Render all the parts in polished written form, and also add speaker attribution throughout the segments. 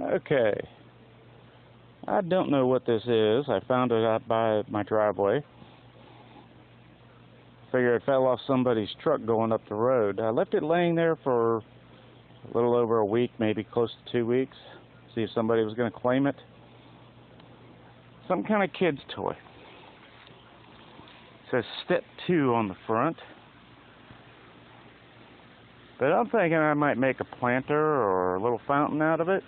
Speaker 1: Okay. I don't know what this is. I found it out by my driveway. Figure it fell off somebody's truck going up the road. I left it laying there for a little over a week, maybe close to 2 weeks. See if somebody was going to claim it. Some kind of kid's toy. It says step 2 on the front. But I'm thinking I might make a planter or a little fountain out of it.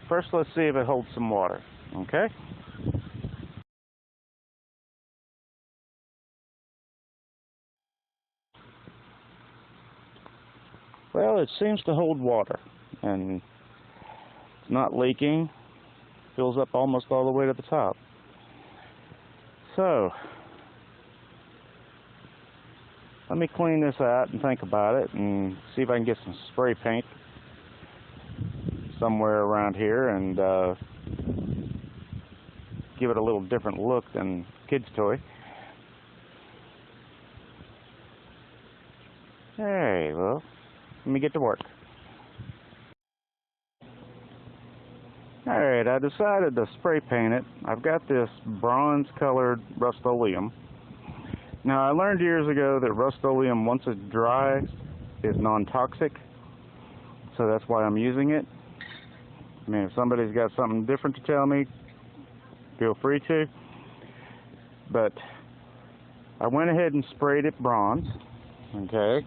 Speaker 1: First, let's see if it holds some water, okay? Well, it seems to hold water, and it's not leaking. Fills up almost all the way to the top. So, let me clean this out and think about it and see if I can get some spray paint somewhere around here and give it a little different look than kid's toy. Hey, well, let me get to work. Alright, I decided to spray paint it. I've got this bronze colored Rust-Oleum. Now, I learned years ago that Rust-Oleum, once it dries, is non-toxic, so that's why I'm using it. I mean, if somebody's got something different to tell me, feel free to. But I went ahead and sprayed it bronze. Okay.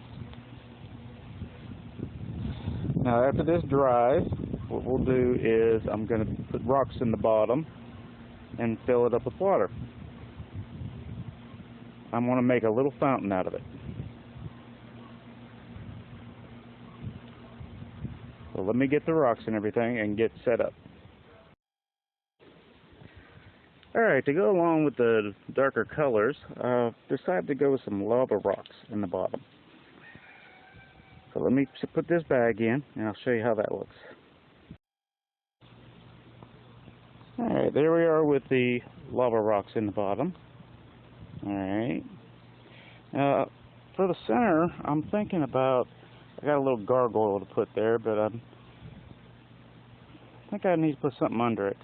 Speaker 1: Now, after this dries, what we'll do is I'm going to put rocks in the bottom and fill it up with water. I'm going to make a little fountain out of it. So let me get the rocks and everything and get set up. Alright, to go along with the darker colors, decided to go with some lava rocks in the bottom. So let me put this bag in and I'll show you how that looks. Alright, there we are with the lava rocks in the bottom. Alright. For the center, I'm thinking about, I got a little gargoyle to put there, but I think I need to put something under it.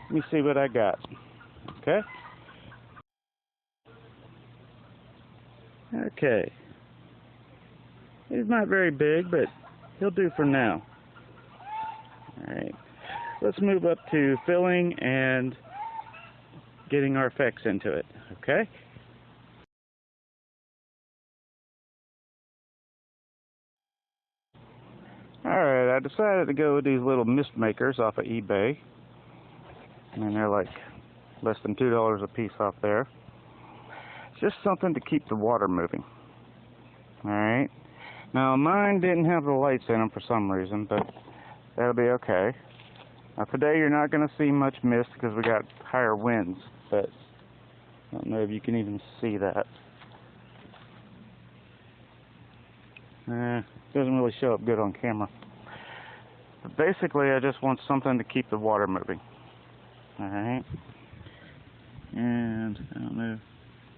Speaker 1: Let me see what I got. Okay? Okay. He's not very big, but he'll do for now. Alright. Let's move up to filling and getting our effects into it. Okay? Alright, I decided to go with these little mist makers off of eBay. And they're like less than $2 a piece off there. It's just something to keep the water moving. Alright. Now mine didn't have the lights in them for some reason, but that'll be okay. Now today you're not going to see much mist because we got higher winds, but I don't know if you can even see that. Doesn't really show up good on camera. But basically, I just want something to keep the water moving. Alright. And I don't know,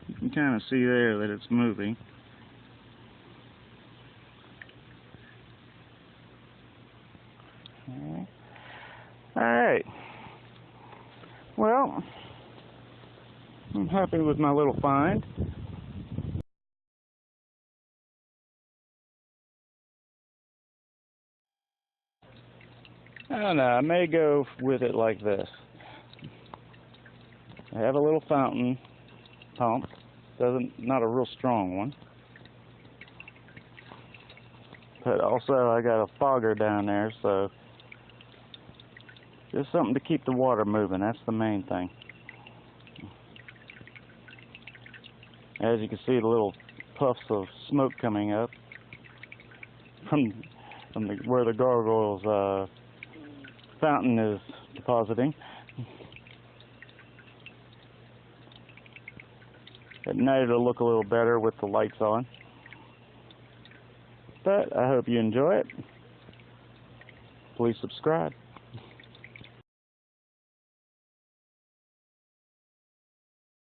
Speaker 1: you can kind of see there that it's moving. Alright. Well, I'm happy with my little find. I don't know, I may go with it like this. I have a little fountain pump, not a real strong one. But also I got a fogger down there, so just something to keep the water moving, that's the main thing. As you can see, the little puffs of smoke coming up from where the gargoyle's fountain is depositing. At night it'll look a little better with the lights on. But I hope you enjoy it. Please subscribe.